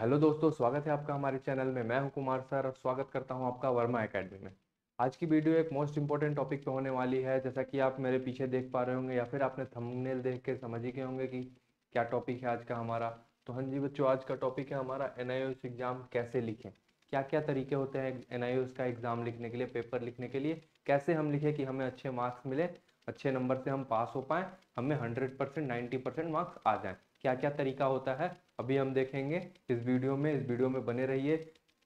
Hello दोस्तों, स्वागत है आपका हमारे चैनल में। मैं हूं कुमार सर और स्वागत करता हूं आपका वर्मा एकेडमी में। आज की वीडियो एक मोस्ट इंपॉर्टेंट टॉपिक पे होने वाली है। जैसा कि आप मेरे पीछे देख पा रहे होंगे या फिर आपने थंबनेल देख के समझ ही गए होंगे कि क्या टॉपिक है आज का हमारा। तो हाँ जी बच्चों, आज का टॉपिक है हमारा NIOS एग्ज़ाम कैसे लिखें। क्या क्या तरीके होते हैं NIOS का एग्ज़ाम लिखने के लिए, पेपर लिखने के लिए। कैसे हम लिखें कि हमें अच्छे मार्क्स मिले, अच्छे नंबर से हम पास हो पाएँ, हमें 100% 90% मार्क्स आ जाएँ। क्या क्या तरीका होता है अभी हम देखेंगे इस वीडियो में बने रहिए।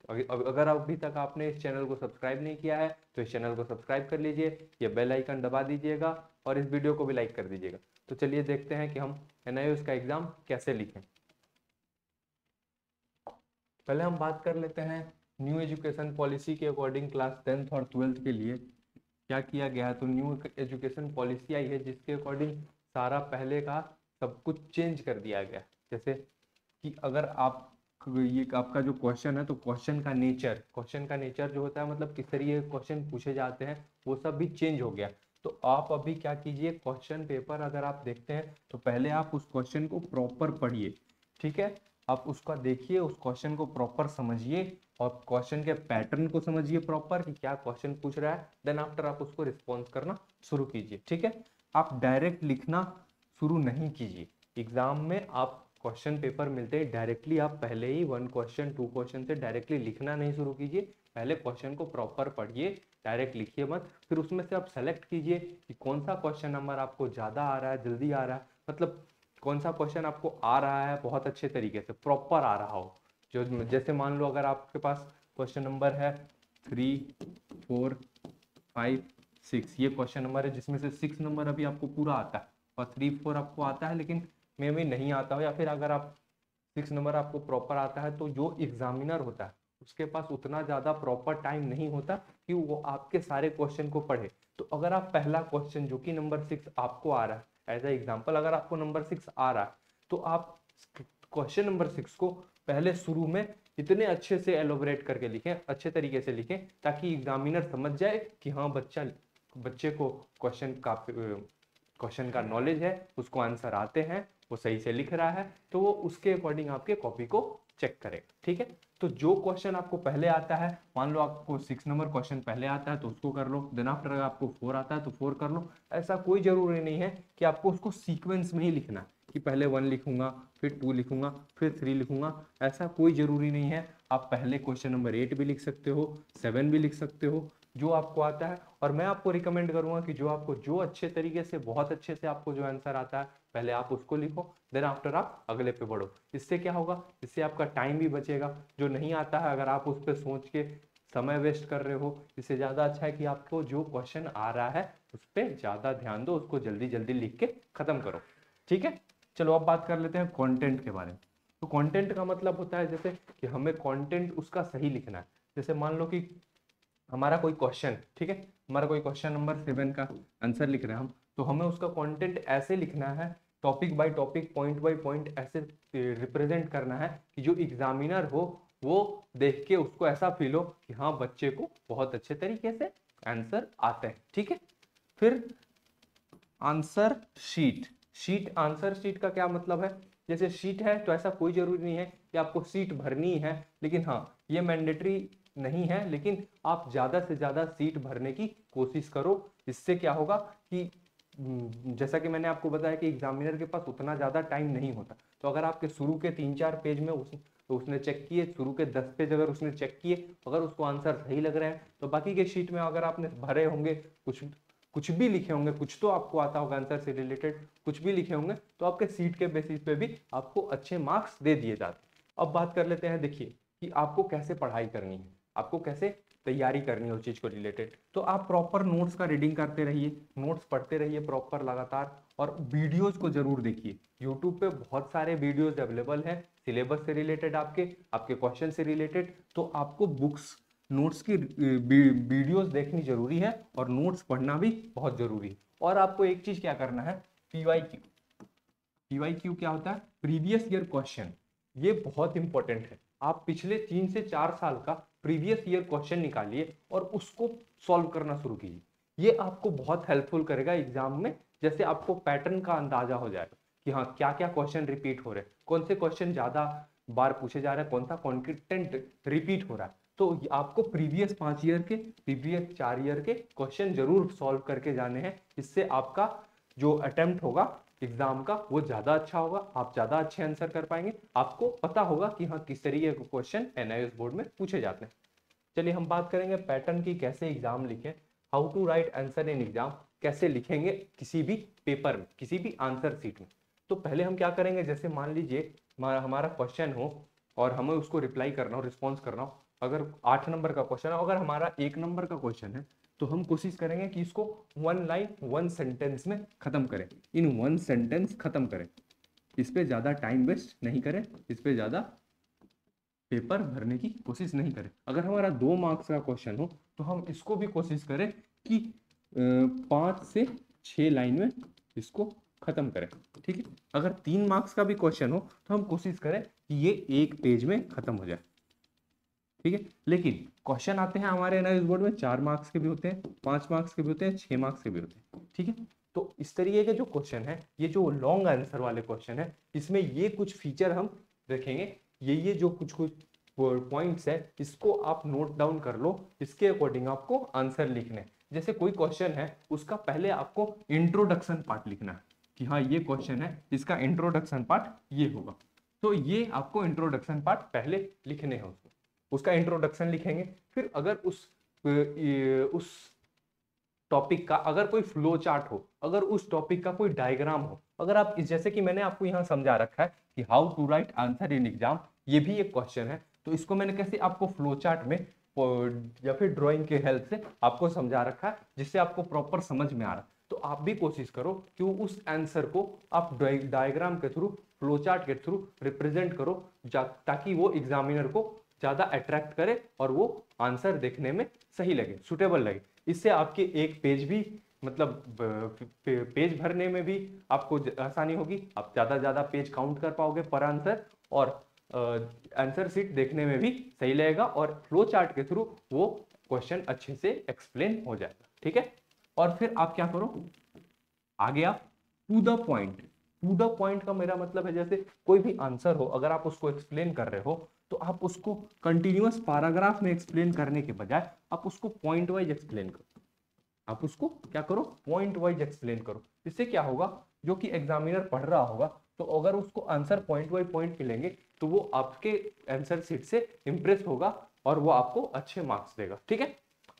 अगर अभी तक आपने इस चैनल को सब्सक्राइब नहीं किया है तो इस चैनल को सब्सक्राइब कर लीजिए, ये बेल आइकन दबा दीजिएगा और इस वीडियो को भी लाइक कर दीजिएगा। तो चलिए देखते हैं कि हम NIOS का एग्ज़ाम कैसे लिखें। पहले हम बात कर लेते हैं न्यू एजुकेशन पॉलिसी के अकॉर्डिंग क्लास 10th और 12th के लिए क्या किया गया है। तो न्यू एजुकेशन पॉलिसी आई है जिसके अकॉर्डिंग सारा पहले का सब कुछ चेंज कर दिया गया। जैसे कि अगर आप ये आपका जो क्वेश्चन है तो क्वेश्चन का नेचर जो होता है, मतलब किस तरीके के क्वेश्चन पूछे जाते हैं, वो सब भी चेंज हो गया। तो आप अभी क्या कीजिए, क्वेश्चन पेपर अगर आप देखते हैं तो पहले आप उस क्वेश्चन को प्रॉपर पढ़िए। ठीक है, आप उसका देखिए, उस क्वेश्चन को प्रॉपर समझिए और क्वेश्चन के पैटर्न को समझिए प्रॉपर कि क्या क्वेश्चन पूछ रहा है। देन आफ्टर आप उसको रिस्पॉन्स करना शुरू कीजिए। ठीक है, आप डायरेक्ट लिखना शुरू नहीं कीजिए। एग्जाम में आप क्वेश्चन पेपर मिलते हैं डायरेक्टली, आप पहले ही 1 क्वेश्चन 2 क्वेश्चन से डायरेक्टली लिखना नहीं शुरू कीजिए। पहले क्वेश्चन को प्रॉपर पढ़िए, डायरेक्ट लिखिए मत। फिर उसमें से आप सेलेक्ट कीजिए कि कौन सा क्वेश्चन नंबर आपको ज़्यादा आ रहा है, जल्दी आ रहा है, मतलब कौन सा क्वेश्चन आपको आ रहा है बहुत अच्छे तरीके से प्रॉपर आ रहा हो। जो जैसे मान लो अगर आपके पास क्वेश्चन नंबर है 3 4 5 6, ये क्वेश्चन नंबर है जिसमें से 6 नंबर अभी आपको पूरा आता है और 3 4 आपको आता है लेकिन मे भी नहीं आता हो, या फिर अगर आप 6 नंबर आपको प्रॉपर आता है तो जो एग्जामिनर होता है उसके पास उतना ज़्यादा प्रॉपर टाइम नहीं होता कि वो आपके सारे क्वेश्चन को पढ़े। तो अगर आप पहला क्वेश्चन जो कि नंबर 6 आपको आ रहा है, एज ए एग्जाम्पल अगर आपको नंबर 6 आ रहा है तो आप क्वेश्चन नंबर 6 को पहले शुरू में इतने अच्छे से एलोबरेट करके लिखें, अच्छे तरीके से लिखें, ताकि एग्जामिनर समझ जाए कि हाँ बच्चे को क्वेश्चन का नॉलेज है, उसको आंसर आते हैं, वो सही से लिख रहा है, तो वो उसके अकॉर्डिंग आपके कॉपी को चेक करेगा। ठीक है, तो जो क्वेश्चन आपको पहले आता है, मान लो आपको 6 नंबर क्वेश्चन पहले आता है तो उसको कर लो। देन आफ्टर अगर आपको 4 आता है तो 4 कर लो। ऐसा कोई जरूरी नहीं है कि आपको उसको सीक्वेंस में ही लिखना है कि पहले 1 लिखूंगा फिर 2 लिखूंगा फिर 3 लिखूंगा। ऐसा कोई जरूरी नहीं है। आप पहले क्वेश्चन नंबर 8 भी लिख सकते हो, 7 भी लिख सकते हो, जो आपको आता है। और मैं आपको रिकमेंड करूंगा कि जो अच्छे तरीके से, बहुत अच्छे से आपको जो आंसर आता है पहले आप उसको लिखो, देन आफ्टर आप अगले पे बढ़ो। इससे क्या होगा, इससे आपका टाइम भी बचेगा। जो नहीं आता है अगर आप उस पर सोच के समय वेस्ट कर रहे हो, इससे ज़्यादा अच्छा है कि आपको जो क्वेश्चन आ रहा है उस पर ज़्यादा ध्यान दो, उसको जल्दी जल्दी लिख के ख़त्म करो। ठीक है, चलो अब बात कर लेते हैं कंटेंट के बारे में। तो कंटेंट का मतलब होता है जैसे कि हमें कंटेंट उसका सही लिखना है। जैसे मान लो कि हमारा कोई क्वेश्चन, ठीक है, हमारा कोई क्वेश्चन नंबर 7 का आंसर लिख रहे हैं हम, तो हमें उसका कंटेंट ऐसे लिखना है, topic by topic, point by point ऐसे रिप्रेजेंट करना है कि जो एग्जामिनर हो वो देख के उसको ऐसा फील हो कि हाँ बच्चे को बहुत अच्छे तरीके से आंसर आते हैं। ठीक है, फिर आंसर शीट। आंसर शीट का क्या मतलब है, जैसे शीट है तो ऐसा कोई जरूरी नहीं है कि आपको सीट भरनी है, लेकिन हाँ ये मैंडेटरी नहीं है, लेकिन आप ज्यादा से ज्यादा सीट भरने की कोशिश करो। इससे क्या होगा कि जैसा कि मैंने आपको बताया कि एग्जामिनर के पास उतना ज्यादा टाइम नहीं होता। तो अगर आपके शुरू के 3-4 पेज में उसने चेक किए, शुरू के 10 पेज अगर उसने चेक किए, अगर उसको आंसर सही लग रहे हैं तो बाकी के शीट में अगर आपने भरे होंगे, कुछ कुछ भी लिखे होंगे, कुछ तो आपको आता होगा आंसर से रिलेटेड, कुछ भी लिखे होंगे, तो आपके सीट के बेसिस पे भी आपको अच्छे मार्क्स दे दिए जाते हैं। अब बात कर लेते हैं, देखिए कि आपको कैसे पढ़ाई करनी है, आपको कैसे तैयारी करनी है उस चीज़ को रिलेटेड। तो आप प्रॉपर नोट्स का रीडिंग करते रहिए, नोट्स पढ़ते रहिए प्रॉपर लगातार, और वीडियोज को जरूर देखिए। यूट्यूब पे बहुत सारे वीडियोज अवेलेबल हैं सिलेबस से रिलेटेड, आपके आपके क्वेश्चन से रिलेटेड। तो आपको बुक्स, नोट्स की वीडियोस देखनी जरूरी है और नोट्स पढ़ना भी बहुत जरूरी है। और आपको एक चीज क्या करना है, पीवाईक्यू। पीवाईक्यू क्या होता है, प्रीवियस ईयर क्वेश्चन। ये बहुत इंपॉर्टेंट है। आप पिछले 3 से 4 साल का प्रीवियस ईयर क्वेश्चन निकालिए और उसको सॉल्व करना शुरू कीजिए। ये आपको बहुत हेल्पफुल करेगा एग्जाम में। जैसे आपको पैटर्न का अंदाजा हो जाएगा कि हाँ क्या क्या क्वेश्चन रिपीट हो रहे हैं, कौन से क्वेश्चन ज्यादा बार पूछे जा रहे हैं, कौन सा कंटेंट रिपीट हो रहा है। तो आपको प्रीवियस 5 ईयर के, प्रीवियस 4 ईयर के क्वेश्चन जरूर सॉल्व करके जाने हैं। इससे आपका जो अटेम्प्ट होगा एग्जाम का वो ज्यादा अच्छा होगा, आप ज्यादा अच्छे आंसर कर पाएंगे, आपको पता होगा कि हाँ किस तरीके के क्वेश्चन एनआईएस बोर्ड में पूछे जाते हैं। चलिए हम बात करेंगे पैटर्न की, कैसे एग्जाम लिखें, how to write answer in exam, कैसे लिखेंगे किसी भी पेपर में, किसी भी आंसर सीट में। तो पहले हम क्या करेंगे, जैसे मान लीजिए हमारा क्वेश्चन हो और हमें उसको रिप्लाई करना हो, रिस्पॉन्स करना हो। अगर 8 नंबर का क्वेश्चन है, अगर हमारा 1 नंबर का क्वेश्चन है, तो हम कोशिश करेंगे कि इसको 1 लाइन 1 सेंटेंस में खत्म करें, इन 1 सेंटेंस खत्म करें। इस पे ज्यादा टाइम वेस्ट नहीं करें, इस पे ज्यादा पेपर भरने की कोशिश नहीं करें। अगर हमारा 2 मार्क्स का क्वेश्चन हो तो हम इसको भी कोशिश करें कि 5 से 6 लाइन में इसको खत्म करें, ठीक है। अगर 3 मार्क्स का भी क्वेश्चन हो तो हम कोशिश करें कि ये 1 पेज में खत्म हो जाए, ठीक है। लेकिन क्वेश्चन आते हैं हमारे एनालिसिस बोर्ड में 4 मार्क्स के भी होते हैं, 5 मार्क्स के भी होते हैं, 6 मार्क्स के भी होते हैं, ठीक है। तो इस तरीके के जो क्वेश्चन है, ये जो लॉन्ग आंसर वाले क्वेश्चन है, इसमें ये कुछ फीचर हम रखेंगे, ये जो कुछ कुछ पॉइंट्स है, इसको आप नोट डाउन कर लो, इसके अकॉर्डिंग आपको आंसर लिखने हैं। जैसे कोई क्वेश्चन है, उसका पहले आपको इंट्रोडक्शन पार्ट लिखना है कि हाँ ये क्वेश्चन है, इसका इंट्रोडक्शन पार्ट ये होगा। तो ये आपको इंट्रोडक्शन पार्ट पहले लिखने हैं, उसका इंट्रोडक्शन लिखेंगे। फिर अगर उस टॉपिक का अगर कोई फ्लो चार्ट हो, अगर उस टॉपिक का कोई डायग्राम हो, अगर आप जैसे कि मैंने आपको यहाँ समझा रखा है कि how to write answer in exam, ये भी एक क्वेश्चन है, तो इसको मैंने कैसे आपको फ्लो चार्ट में या फिर ड्राइंग के हेल्प से आपको समझा रखा है, जिससे आपको प्रॉपर समझ में आ रहा है। तो आप भी कोशिश करो कि उस आंसर को आप डायग्राम के थ्रू, फ्लो चार्ट के थ्रू रिप्रेजेंट करो, ताकि वो एग्जामिनर को ज्यादा अट्रैक्ट करे और वो आंसर देखने में सही लगे, सुटेबल लगे। इससे आपके एक पेज भी मतलब पेज भरने में भी आपको आसानी होगी, आप ज्यादा पेज काउंट कर पाओगे पर आंसर, और आंसर सीट देखने में भी सही लगेगा, और फ्लो चार्ट के थ्रू वो क्वेश्चन अच्छे से एक्सप्लेन हो जाएगा, ठीक है। और फिर आप क्या करो, आगे आप to the point, to the point का मेरा मतलब है जैसे कोई भी आंसर हो, अगर आप उसको एक्सप्लेन कर रहे हो तो आप उसको कंटिन्यूअस पैराग्राफ में एक्सप्लेन करने के बजाय आप उसको पॉइंट वाइज एक्सप्लेन करो, आप उसको क्या करो, पॉइंट वाइज एक्सप्लेन करो। इससे क्या होगा, जो कि एग्जामिनर पढ़ रहा होगा, तो अगर उसको आंसर पॉइंट बाई पॉइंट मिलेंगे तो वो आपके आंसर सीट से इंप्रेस होगा और वो आपको अच्छे मार्क्स देगा, ठीक है।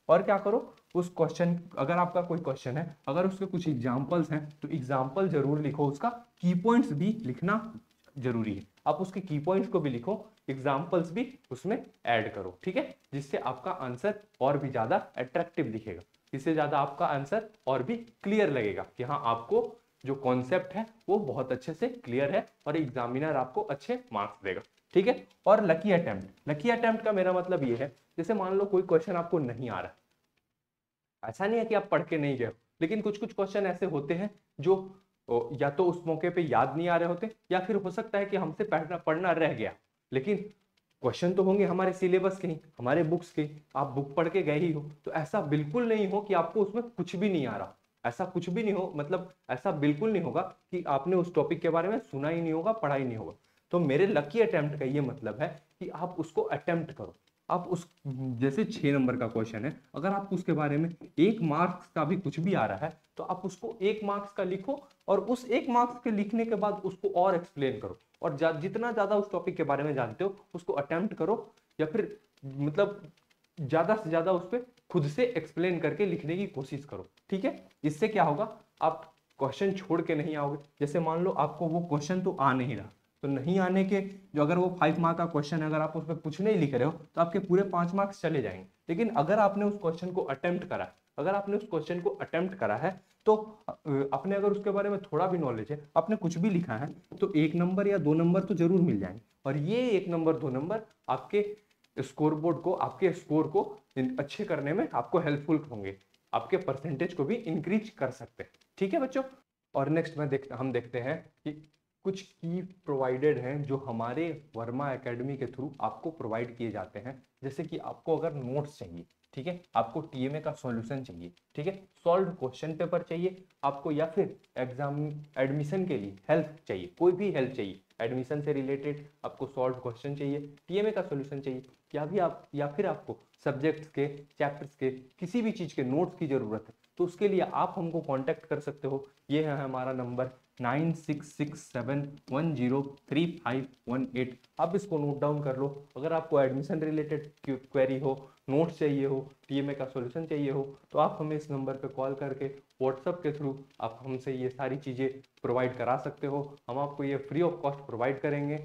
और क्या करो, उस क्वेश्चन, अगर आपका कोई क्वेश्चन है, अगर उसके कुछ एग्जांपल्स हैं तो एग्जांपल जरूर लिखो, उसका की पॉइंट्स भी लिखना जरूरी है, आप उसके की पॉइंट्स को भी लिखो, एग्जांपल्स भी उसमें ऐड करो, ठीक है। जिससे आपका आंसर और भी ज्यादा अट्रैक्टिव दिखेगा, इससे ज्यादा आपका आंसर और भी क्लियर लगेगा कि हाँ आपको जो कॉन्सेप्ट है वो बहुत अच्छे से क्लियर है और एग्जामिनर आपको अच्छे मार्क्स देगा, ठीक है। और लकी अटेम्प्ट, लकी अटेम्प्ट का मेरा मतलब ये है, जैसे मान लो कोई क्वेश्चन आपको नहीं आ रहा, ऐसा नहीं है कि आप पढ़ के नहीं गए हो, लेकिन कुछ कुछ क्वेश्चन ऐसे होते हैं जो या तो उस मौके पे याद नहीं आ रहे होते, या फिर हो सकता है कि हमसे पढ़ना रह गया, लेकिन क्वेश्चन तो होंगे हमारे सिलेबस के ही, हमारे बुक्स के, आप बुक पढ़ के गए ही हो। तो ऐसा बिल्कुल नहीं हो कि आपको उसमें कुछ भी नहीं आ रहा, ऐसा कुछ भी नहीं हो, मतलब ऐसा बिल्कुल नहीं होगा कि आपने उस टॉपिक के बारे में सुना ही नहीं होगा, पढ़ा ही नहीं होगा। तो मेरे लकी अटेम्प्ट का ये मतलब है कि आप उसको अटेम्प्ट करो, आप उस, जैसे 6 नंबर का क्वेश्चन है, अगर आपको उसके बारे में 1 मार्क्स का भी कुछ भी आ रहा है तो आप उसको 1 मार्क्स का लिखो, और उस 1 मार्क्स के लिखने के बाद उसको और एक्सप्लेन करो, और जितना ज्यादा उस टॉपिक के बारे में जानते हो उसको अटेम्प्ट करो, या फिर मतलब ज्यादा से ज्यादा उस पर खुद से एक्सप्लेन करके लिखने की कोशिश करो, ठीक है। इससे क्या होगा, आप क्वेश्चन छोड़ के नहीं आओगे। जैसे मान लो आपको वो क्वेश्चन तो आ नहीं रहा, तो नहीं आने के जो, अगर वो 5 मार्क का क्वेश्चन है, अगर आप उसमें कुछ नहीं लिख रहे हो तो आपके पूरे 5 मार्क्स चले जाएंगे। लेकिन अगर आपने उस क्वेश्चन को अटेम्प्ट करा, अगर आपने उस क्वेश्चन को अटेम्प्ट करा है, तो अपने अगर उसके बारे में थोड़ा भी नॉलेज है, आपने कुछ भी लिखा है, तो 1 नंबर या 2 नंबर तो जरूर मिल जाएंगे। और ये 1 नंबर 2 नंबर आपके स्कोर बोर्ड को, आपके स्कोर को अच्छे करने में आपको हेल्पफुल होंगे, आपके परसेंटेज को भी इंक्रीज कर सकते हैं, ठीक है बच्चों। और नेक्स्ट हम देखते हैं कि कुछ की प्रोवाइडेड हैं जो हमारे वर्मा एकेडमी के थ्रू आपको प्रोवाइड किए जाते हैं। जैसे कि आपको अगर नोट्स चाहिए, ठीक है, आपको टीएमए का सॉल्यूशन चाहिए, ठीक है, सॉल्व क्वेश्चन पेपर चाहिए आपको, या फिर एग्जाम एडमिशन के लिए हेल्प चाहिए, कोई भी हेल्प चाहिए, एडमिशन से रिलेटेड आपको सॉल्व क्वेश्चन चाहिए, टीएमए का सॉल्यूशन चाहिए, या फिर आपको सब्जेक्ट्स के, चैप्टर्स के, किसी भी चीज़ के नोट्स की ज़रूरत है, तो उसके लिए आप हमको कांटेक्ट कर सकते हो। ये है हमारा नंबर 9667103518। आप इसको नोट डाउन कर लो। अगर आपको एडमिशन रिलेटेड क्वेरी हो, नोट्स चाहिए हो, टीएमए का सॉल्यूशन चाहिए हो, तो आप हमें इस नंबर पे कॉल करके व्हाट्सएप के थ्रू आप हमसे ये सारी चीज़ें प्रोवाइड करा सकते हो। हम आपको ये फ्री ऑफ कॉस्ट प्रोवाइड करेंगे।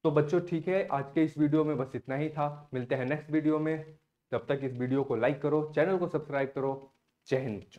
तो बच्चों ठीक है, आज के इस वीडियो में बस इतना ही था। मिलते हैं नेक्स्ट वीडियो में। तब तक इस वीडियो को लाइक करो, चैनल को सब्सक्राइब करो। जय हिंद बच्चों।